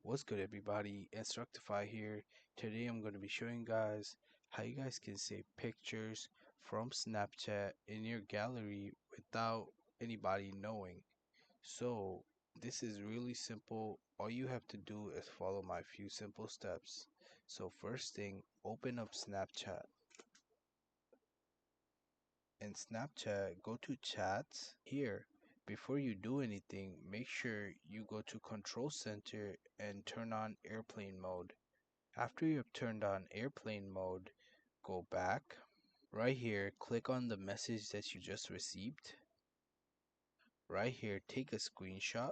What's good, everybody? Instructify here. Today I'm going to be showing you guys how you guys can save pictures from Snapchat in your gallery without anybody knowing. So this is really simple. All you have to do is follow my few simple steps. So first thing, open up Snapchat. In Snapchat, go to chats. Here, before you do anything, make sure you go to Control Center and turn on airplane mode. After you have turned on airplane mode, go back. Right here, click on the message that you just received. Right here, take a screenshot.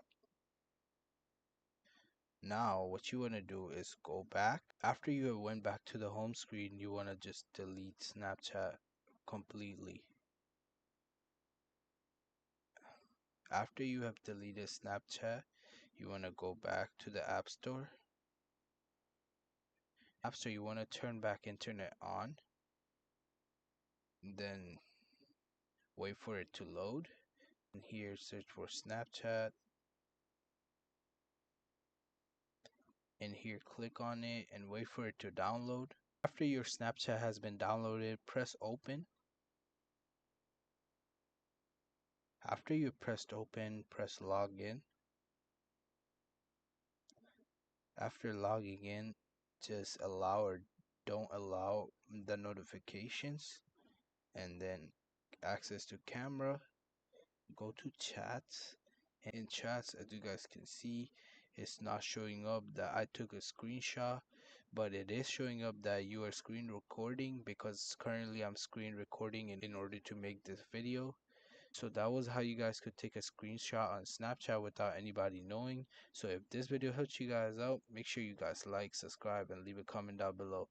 Now, what you want to do is go back. After you have went back to the home screen, you want to just delete Snapchat completely. After you have deleted Snapchat, you want to go back to the App Store. After you want to turn back internet on, then wait for it to load. And here, search for Snapchat. And here, click on it and wait for it to download. After your Snapchat has been downloaded, press open. After you pressed open, press login. After logging in, just allow or don't allow the notifications, and then access to camera. Go to chats. In chats, as you guys can see, it's not showing up that I took a screenshot, but it is showing up that you are screen recording, because currently I'm screen recording in order to make this video. So that was how you guys could take a screenshot on Snapchat without anybody knowing. So if this video helped you guys out, make sure you guys like, subscribe, and leave a comment down below.